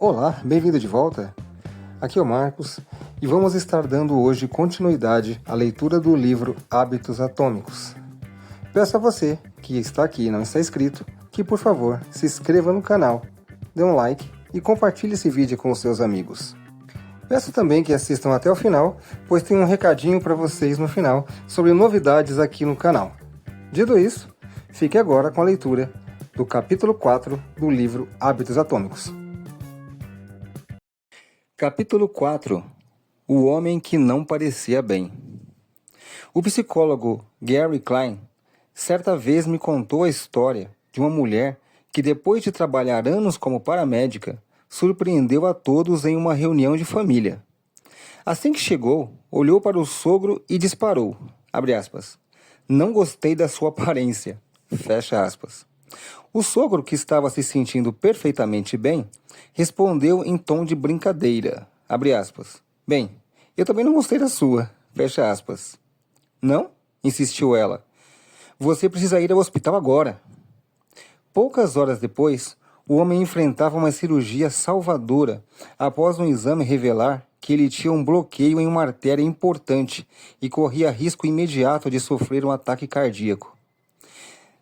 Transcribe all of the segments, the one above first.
Olá, bem-vindo de volta. Aqui é o Marcos e vamos estar dando hoje continuidade à leitura do livro Hábitos Atômicos. Peço a você que está aqui e não está inscrito que, por favor, se inscreva no canal, dê um like e compartilhe esse vídeo com os seus amigos. Peço também que assistam até o final, pois tem um recadinho para vocês no final sobre novidades aqui no canal. Dito isso, fique agora com a leitura do capítulo 4 do livro Hábitos Atômicos. Capítulo 4. O homem que não parecia bem. O psicólogo Gary Klein certa vez me contou a história de uma mulher que, depois de trabalhar anos como paramédica, surpreendeu a todos em uma reunião de família. Assim que chegou, olhou para o sogro e disparou, abre aspas, "Não gostei da sua aparência", fecha aspas. O sogro, que estava se sentindo perfeitamente bem, respondeu em tom de brincadeira, abre aspas, "Bem, eu também não gostei da sua", fecha aspas. "Não?", insistiu ela. "Você precisa ir ao hospital agora." Poucas horas depois, o homem enfrentava uma cirurgia salvadora após um exame revelar que ele tinha um bloqueio em uma artéria importante e corria risco imediato de sofrer um ataque cardíaco.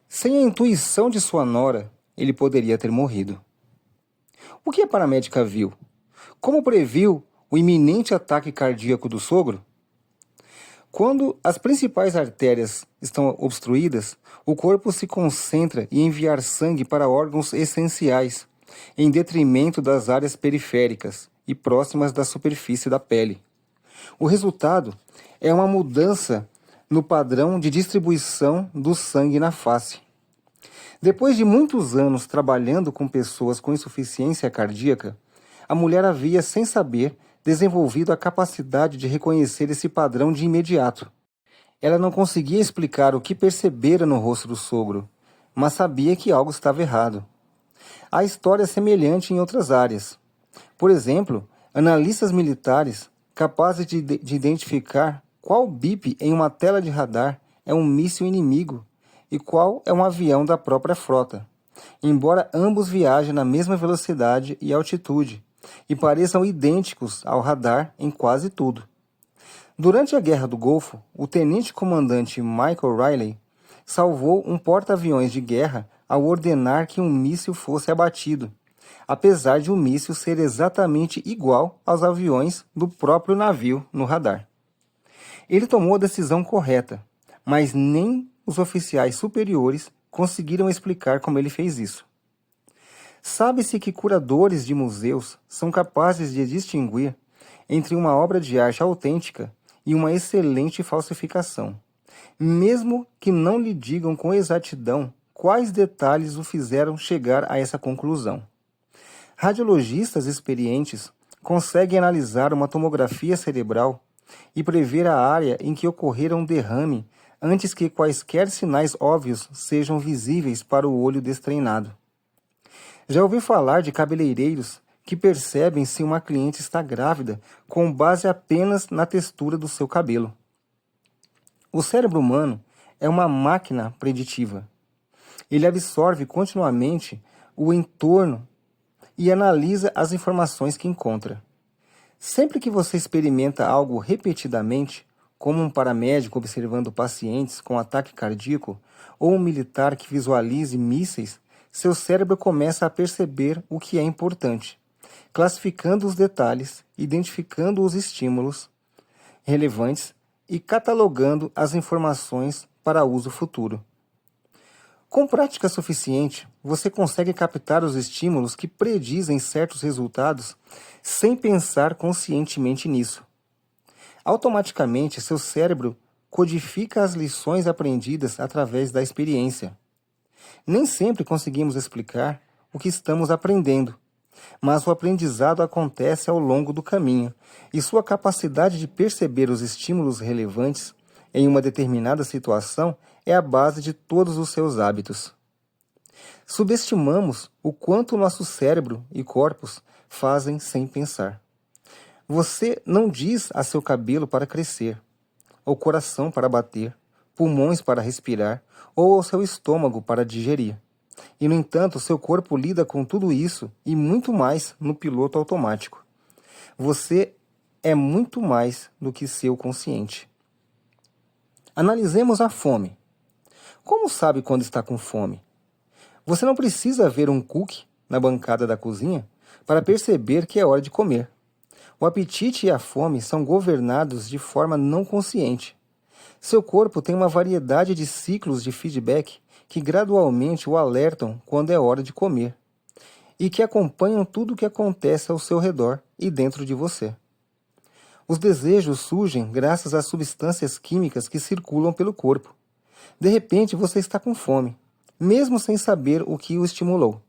Sem a intuição de sua nora, ele poderia ter morrido. O que a paramédica viu? Como previu o iminente ataque cardíaco do sogro? Quando as principais artérias estão obstruídas, o corpo se concentra em enviar sangue para órgãos essenciais, em detrimento das áreas periféricas e próximas da superfície da pele. O resultado é uma mudança no padrão de distribuição do sangue na face. Depois de muitos anos trabalhando com pessoas com insuficiência cardíaca, a mulher havia, sem saber, desenvolvido a capacidade de reconhecer esse padrão de imediato. Ela não conseguia explicar o que percebera no rosto do sogro, mas sabia que algo estava errado. Há história semelhante em outras áreas. Por exemplo, analistas militares capazes de identificar qual bip em uma tela de radar é um míssil inimigo e qual é um avião da própria frota, embora ambos viajem na mesma velocidade e altitude e pareçam idênticos ao radar em quase tudo. Durante a Guerra do Golfo, o tenente-comandante Michael Riley salvou um porta-aviões de guerra ao ordenar que um míssil fosse abatido, apesar de o míssil ser exatamente igual aos aviões do próprio navio no radar. Ele tomou a decisão correta, mas nem os oficiais superiores conseguiram explicar como ele fez isso. Sabe-se que curadores de museus são capazes de distinguir entre uma obra de arte autêntica e uma excelente falsificação, mesmo que não lhe digam com exatidão quais detalhes o fizeram chegar a essa conclusão. Radiologistas experientes conseguem analisar uma tomografia cerebral e prever a área em que ocorrera um derrame antes que quaisquer sinais óbvios sejam visíveis para o olho destreinado. Já ouvi falar de cabeleireiros que percebem se uma cliente está grávida com base apenas na textura do seu cabelo. O cérebro humano é uma máquina preditiva. Ele absorve continuamente o entorno e analisa as informações que encontra. Sempre que você experimenta algo repetidamente, como um paramédico observando pacientes com ataque cardíaco ou um militar que visualize mísseis, seu cérebro começa a perceber o que é importante, classificando os detalhes, identificando os estímulos relevantes e catalogando as informações para uso futuro. Com prática suficiente, você consegue captar os estímulos que predizem certos resultados sem pensar conscientemente nisso. Automaticamente, seu cérebro codifica as lições aprendidas através da experiência. Nem sempre conseguimos explicar o que estamos aprendendo, mas o aprendizado acontece ao longo do caminho, e sua capacidade de perceber os estímulos relevantes em uma determinada situação é a base de todos os seus hábitos. Subestimamos o quanto nosso cérebro e corpos fazem sem pensar. Você não diz a seu cabelo para crescer, ao coração para bater, pulmões para respirar ou ao seu estômago para digerir. E, no entanto, seu corpo lida com tudo isso e muito mais no piloto automático. Você é muito mais do que seu consciente. Analisemos a fome. Como sabe quando está com fome? Você não precisa ver um cookie na bancada da cozinha para perceber que é hora de comer. O apetite e a fome são governados de forma não consciente. Seu corpo tem uma variedade de ciclos de feedback que gradualmente o alertam quando é hora de comer e que acompanham tudo o que acontece ao seu redor e dentro de você. Os desejos surgem graças às substâncias químicas que circulam pelo corpo. De repente você está com fome, mesmo sem saber o que o estimulou.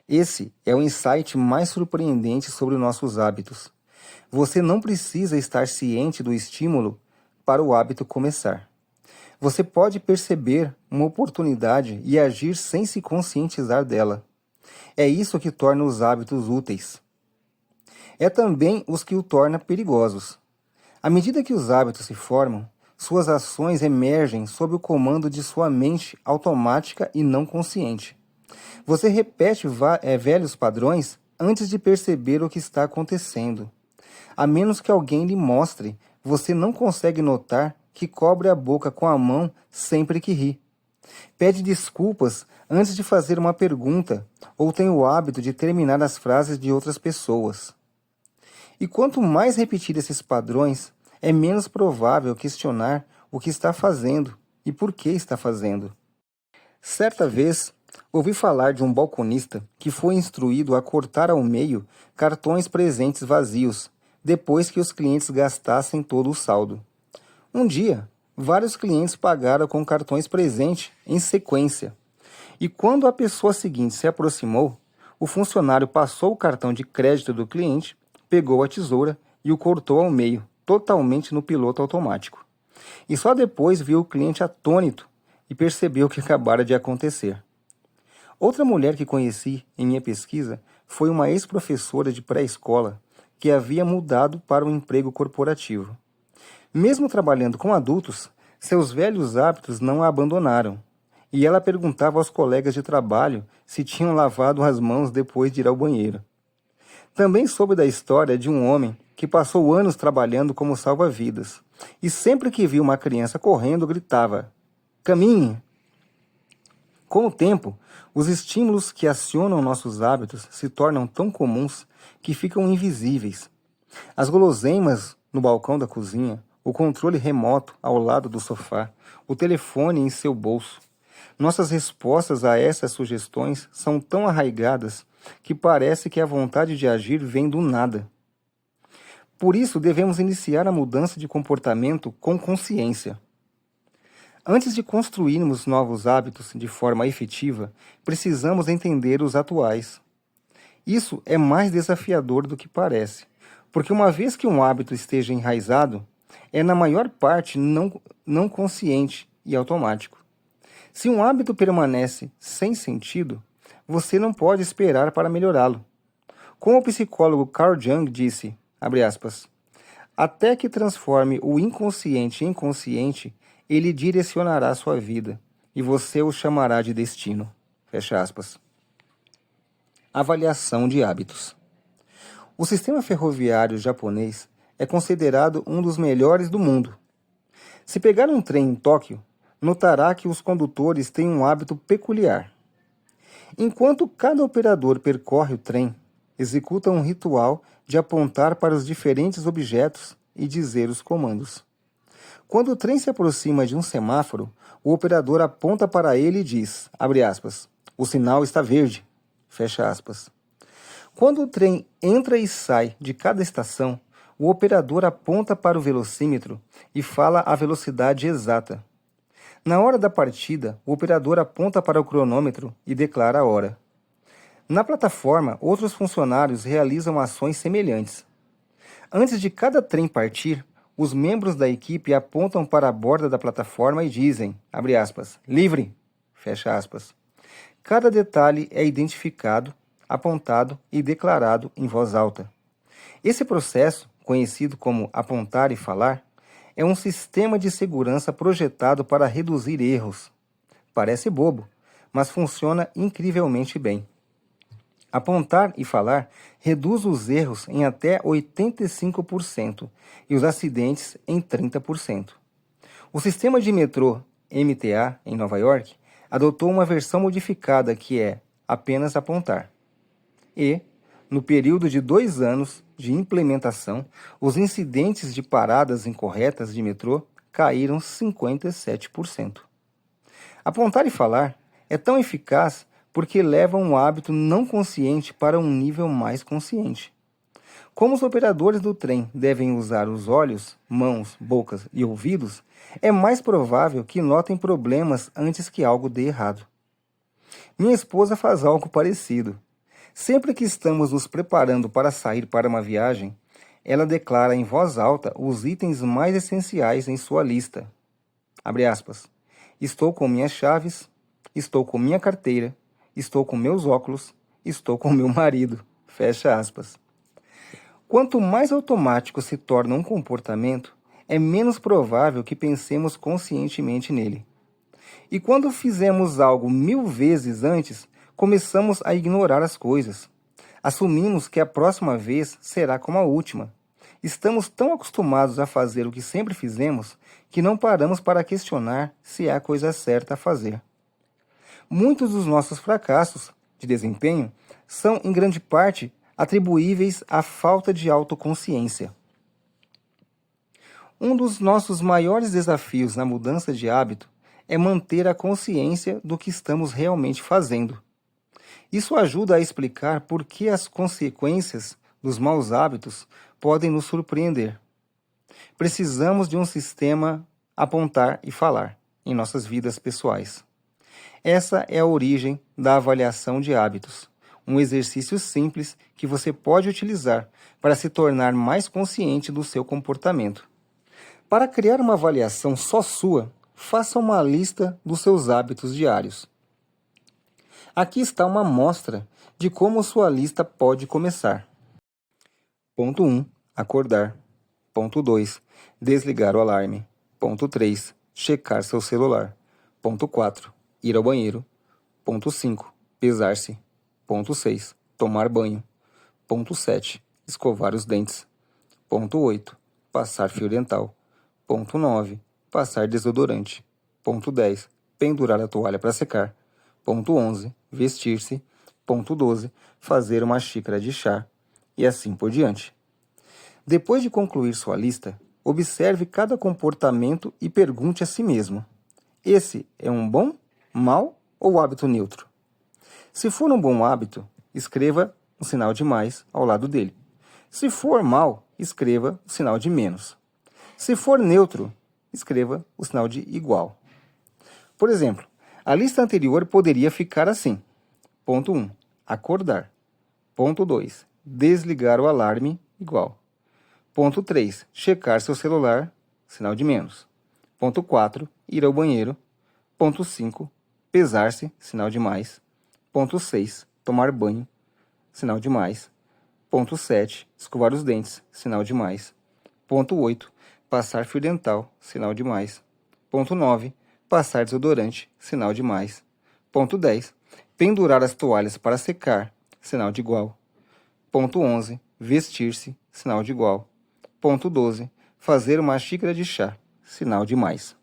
Esse é o insight mais surpreendente sobre nossos hábitos. Você não precisa estar ciente do estímulo para o hábito começar. Você pode perceber uma oportunidade e agir sem se conscientizar dela. É isso que torna os hábitos úteis. É também os que o torna perigosos. À medida que os hábitos se formam, suas ações emergem sob o comando de sua mente automática e não consciente. Você repete velhos padrões antes de perceber o que está acontecendo. A menos que alguém lhe mostre, você não consegue notar que cobre a boca com a mão sempre que ri. Pede desculpas antes de fazer uma pergunta ou tem o hábito de terminar as frases de outras pessoas. E quanto mais repetir esses padrões, é menos provável questionar o que está fazendo e por que está fazendo. Certa vez, ouvi falar de um balconista que foi instruído a cortar ao meio cartões presentes vazios, depois que os clientes gastassem todo o saldo. Um dia, vários clientes pagaram com cartões presente em sequência. E quando a pessoa seguinte se aproximou, o funcionário passou o cartão de crédito do cliente, pegou a tesoura e o cortou ao meio, totalmente no piloto automático. E só depois viu o cliente atônito e percebeu o que acabara de acontecer. Outra mulher que conheci em minha pesquisa foi uma ex-professora de pré-escola que havia mudado para um emprego corporativo. Mesmo trabalhando com adultos, seus velhos hábitos não a abandonaram, e ela perguntava aos colegas de trabalho se tinham lavado as mãos depois de ir ao banheiro. Também soube da história de um homem que passou anos trabalhando como salva-vidas, e sempre que via uma criança correndo, gritava: "Caminhe!". Com o tempo, os estímulos que acionam nossos hábitos se tornam tão comuns que ficam invisíveis. As guloseimas no balcão da cozinha, o controle remoto ao lado do sofá, o telefone em seu bolso. Nossas respostas a essas sugestões são tão arraigadas que parece que a vontade de agir vem do nada. Por isso, devemos iniciar a mudança de comportamento com consciência. Antes de construirmos novos hábitos de forma efetiva, precisamos entender os atuais. Isso é mais desafiador do que parece, porque uma vez que um hábito esteja enraizado, é na maior parte não consciente e automático. Se um hábito permanece sem sentido, você não pode esperar para melhorá-lo. Como o psicólogo Carl Jung disse, abre aspas, até que transforme o inconsciente em consciente, ele direcionará sua vida, e você o chamará de destino. Fecha aspas. Avaliação de hábitos. O sistema ferroviário japonês é considerado um dos melhores do mundo. Se pegar um trem em Tóquio, notará que os condutores têm um hábito peculiar. Enquanto cada operador percorre o trem, executa um ritual de apontar para os diferentes objetos e dizer os comandos. Quando o trem se aproxima de um semáforo, o operador aponta para ele e diz, abre aspas, o sinal está verde, fecha aspas. Quando o trem entra e sai de cada estação, o operador aponta para o velocímetro e fala a velocidade exata. Na hora da partida, o operador aponta para o cronômetro e declara a hora. Na plataforma, outros funcionários realizam ações semelhantes. Antes de cada trem partir, os membros da equipe apontam para a borda da plataforma e dizem, abre aspas, livre, fecha aspas. Cada detalhe é identificado, apontado e declarado em voz alta. Esse processo, conhecido como apontar e falar, é um sistema de segurança projetado para reduzir erros. Parece bobo, mas funciona incrivelmente bem. Apontar e falar reduz os erros em até 85% e os acidentes em 30%. O sistema de metrô MTA em Nova York adotou uma versão modificada que é apenas apontar. E, no período de 2 anos de implementação, os incidentes de paradas incorretas de metrô caíram 57%. Apontar e falar é tão eficaz porque leva um hábito não consciente para um nível mais consciente. Como os operadores do trem devem usar os olhos, mãos, bocas e ouvidos, é mais provável que notem problemas antes que algo dê errado. Minha esposa faz algo parecido. Sempre que estamos nos preparando para sair para uma viagem, ela declara em voz alta os itens mais essenciais em sua lista. Abre aspas. Estou com minhas chaves, estou com minha carteira, estou com meus óculos, estou com meu marido. Fecha aspas. Quanto mais automático se torna um comportamento, é menos provável que pensemos conscientemente nele. E quando fizemos algo 1000 vezes antes, começamos a ignorar as coisas. Assumimos que a próxima vez será como a última. Estamos tão acostumados a fazer o que sempre fizemos que não paramos para questionar se é a coisa certa a fazer. Muitos dos nossos fracassos de desempenho são, em grande parte, atribuíveis à falta de autoconsciência. Um dos nossos maiores desafios na mudança de hábito é manter a consciência do que estamos realmente fazendo. Isso ajuda a explicar por que as consequências dos maus hábitos podem nos surpreender. Precisamos de um sistema apontar e falar em nossas vidas pessoais. Essa é a origem da avaliação de hábitos, um exercício simples que você pode utilizar para se tornar mais consciente do seu comportamento. Para criar uma avaliação só sua, faça uma lista dos seus hábitos diários. Aqui está uma amostra de como sua lista pode começar. Ponto 1. Acordar. Ponto 2. Desligar o alarme. Ponto 3. Checar seu celular. Ponto 4. Ir ao banheiro. Ponto 5. Pesar-se. Ponto 6. Tomar banho. Ponto 7. Escovar os dentes. Ponto 8. Passar fio dental. Ponto 9. Passar desodorante. Ponto 10. Pendurar a toalha para secar. Ponto 11. Vestir-se. Ponto 12. Fazer uma xícara de chá. E assim por diante. Depois de concluir sua lista, observe cada comportamento e pergunte a si mesmo: esse é um bom, mau ou hábito neutro? Se for um bom hábito, escreva um sinal de mais ao lado dele. Se for mau, escreva o sinal de menos. Se for neutro, escreva o sinal de igual. Por exemplo, a lista anterior poderia ficar assim. Ponto 1. Acordar. Ponto 2. Desligar o alarme, igual. Ponto 3. Checar seu celular, sinal de menos. Ponto 4. Ir ao banheiro. Ponto 5. Pesar-se, sinal de mais. Ponto 6. Tomar banho, sinal de mais. Ponto 7. Escovar os dentes, sinal de mais. Ponto 8. Passar fio dental, sinal de mais. Ponto 9. Passar desodorante, sinal de mais. Ponto 10. Pendurar as toalhas para secar, sinal de igual. Ponto 11. Vestir-se, sinal de igual. Ponto 12. Fazer uma xícara de chá, sinal de mais.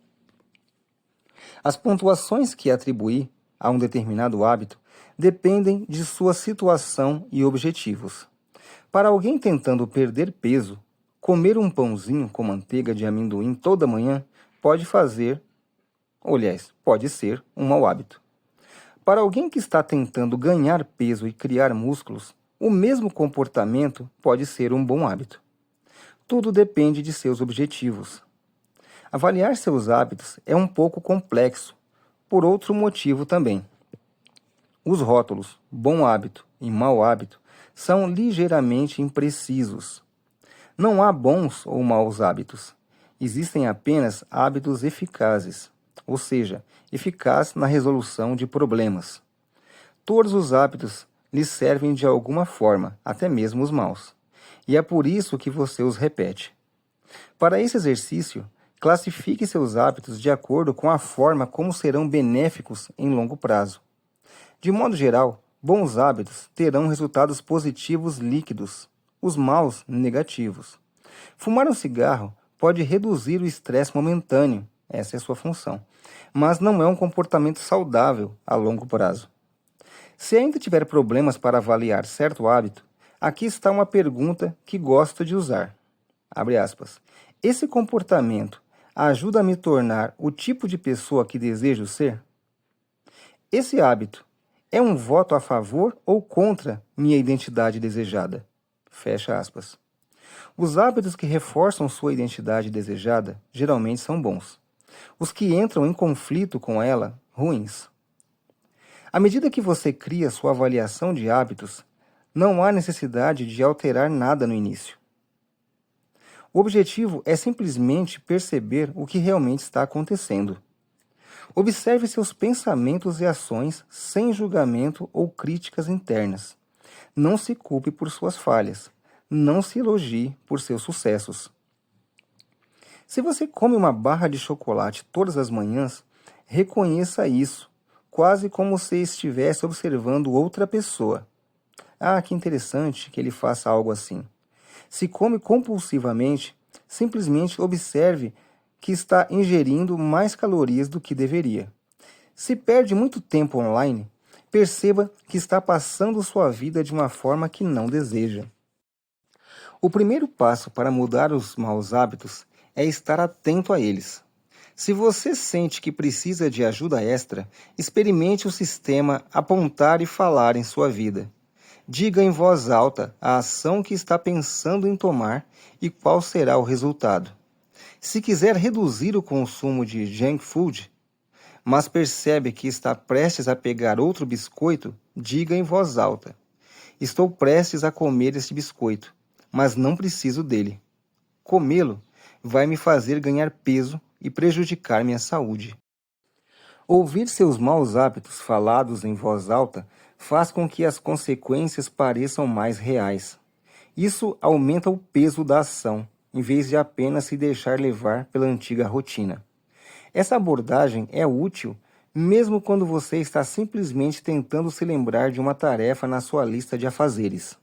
As pontuações que atribuir a um determinado hábito dependem de sua situação e objetivos. Para alguém tentando perder peso, comer um pãozinho com manteiga de amendoim toda manhã pode ser um mau hábito. Para alguém que está tentando ganhar peso e criar músculos, o mesmo comportamento pode ser um bom hábito. Tudo depende de seus objetivos. Avaliar seus hábitos é um pouco complexo, por outro motivo também. Os rótulos bom hábito e mau hábito são ligeiramente imprecisos. Não há bons ou maus hábitos. Existem apenas hábitos eficazes, ou seja, eficaz na resolução de problemas. Todos os hábitos lhes servem de alguma forma, até mesmo os maus. E é por isso que você os repete. Para esse exercício, classifique seus hábitos de acordo com a forma como serão benéficos em longo prazo. De modo geral, bons hábitos terão resultados positivos líquidos, os maus negativos. Fumar um cigarro pode reduzir o estresse momentâneo, essa é a sua função, mas não é um comportamento saudável a longo prazo. Se ainda tiver problemas para avaliar certo hábito, aqui está uma pergunta que gosto de usar. Abre aspas. Esse comportamento ajuda a me tornar o tipo de pessoa que desejo ser? Esse hábito é um voto a favor ou contra minha identidade desejada? Fecha aspas. Os hábitos que reforçam sua identidade desejada geralmente são bons. Os que entram em conflito com ela, ruins. À medida que você cria sua avaliação de hábitos, não há necessidade de alterar nada no início. O objetivo é simplesmente perceber o que realmente está acontecendo. Observe seus pensamentos e ações sem julgamento ou críticas internas. Não se culpe por suas falhas. Não se elogie por seus sucessos. Se você come uma barra de chocolate todas as manhãs, reconheça isso, quase como se estivesse observando outra pessoa. Ah, que interessante que ele faça algo assim. Se come compulsivamente, simplesmente observe que está ingerindo mais calorias do que deveria. Se perde muito tempo online, perceba que está passando sua vida de uma forma que não deseja. O primeiro passo para mudar os maus hábitos é estar atento a eles. Se você sente que precisa de ajuda extra, experimente o sistema apontar e falar em sua vida. Diga em voz alta a ação que está pensando em tomar e qual será o resultado. Se quiser reduzir o consumo de junk food, mas percebe que está prestes a pegar outro biscoito, diga em voz alta: estou prestes a comer este biscoito, mas não preciso dele. Comê-lo vai me fazer ganhar peso e prejudicar minha saúde. Ouvir seus maus hábitos falados em voz alta faz com que as consequências pareçam mais reais. Isso aumenta o peso da ação, em vez de apenas se deixar levar pela antiga rotina. Essa abordagem é útil mesmo quando você está simplesmente tentando se lembrar de uma tarefa na sua lista de afazeres.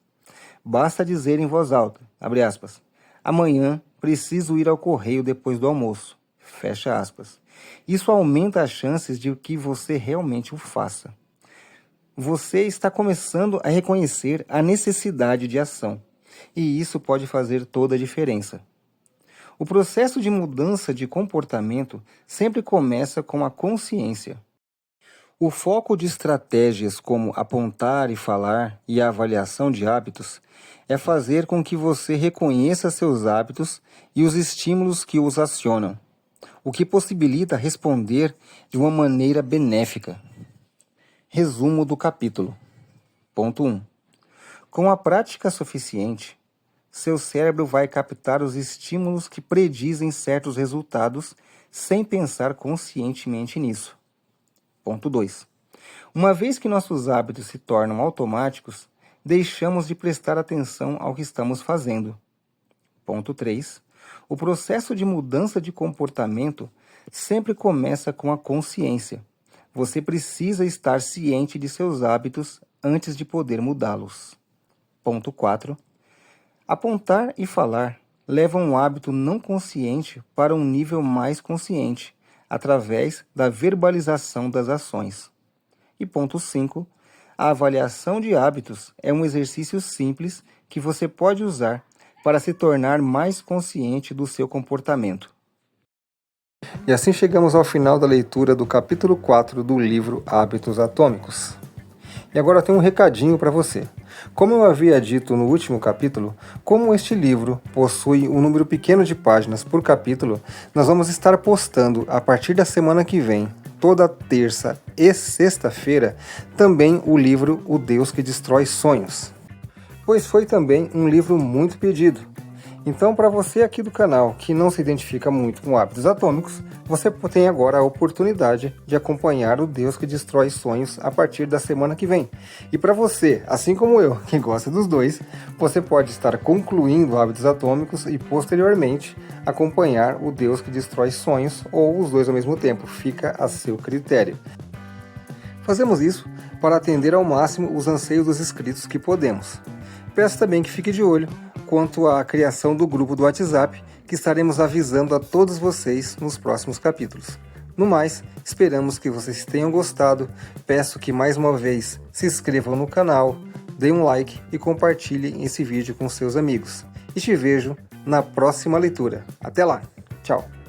Basta dizer em voz alta, abre aspas, amanhã preciso ir ao correio depois do almoço, fecha aspas. Isso aumenta as chances de que você realmente o faça. Você está começando a reconhecer a necessidade de ação, e isso pode fazer toda a diferença. O processo de mudança de comportamento sempre começa com a consciência. O foco de estratégias como apontar e falar e a avaliação de hábitos é fazer com que você reconheça seus hábitos e os estímulos que os acionam, o que possibilita responder de uma maneira benéfica. Resumo do capítulo. Ponto 1. Com a prática suficiente, seu cérebro vai captar os estímulos que predizem certos resultados sem pensar conscientemente nisso. Ponto 2. Uma vez que nossos hábitos se tornam automáticos, deixamos de prestar atenção ao que estamos fazendo. Ponto 3. O processo de mudança de comportamento sempre começa com a consciência. Você precisa estar ciente de seus hábitos antes de poder mudá-los. Ponto 4. Apontar e falar levam um hábito não consciente para um nível mais consciente, através da verbalização das ações. E ponto 5. A avaliação de hábitos é um exercício simples que você pode usar para se tornar mais consciente do seu comportamento. E assim chegamos ao final da leitura do capítulo 4 do livro Hábitos Atômicos. E agora eu tenho um recadinho para você. Como eu havia dito no último capítulo, como este livro possui um número pequeno de páginas por capítulo, nós vamos estar postando a partir da semana que vem, toda terça e sexta-feira, também o livro O Deus que Destrói Sonhos, pois foi também um livro muito pedido. Então, para você aqui do canal que não se identifica muito com hábitos atômicos, você tem agora a oportunidade de acompanhar o Deus que Destrói Sonhos a partir da semana que vem. E para você, assim como eu, que gosta dos dois, você pode estar concluindo hábitos atômicos e posteriormente acompanhar o Deus que Destrói Sonhos ou os dois ao mesmo tempo, fica a seu critério. Fazemos isso para atender ao máximo os anseios dos inscritos que podemos. Peço também que fique de olho quanto à criação do grupo do WhatsApp, que estaremos avisando a todos vocês nos próximos capítulos. No mais, esperamos que vocês tenham gostado. Peço que mais uma vez se inscrevam no canal, deem um like e compartilhem esse vídeo com seus amigos. E te vejo na próxima leitura. Até lá! Tchau!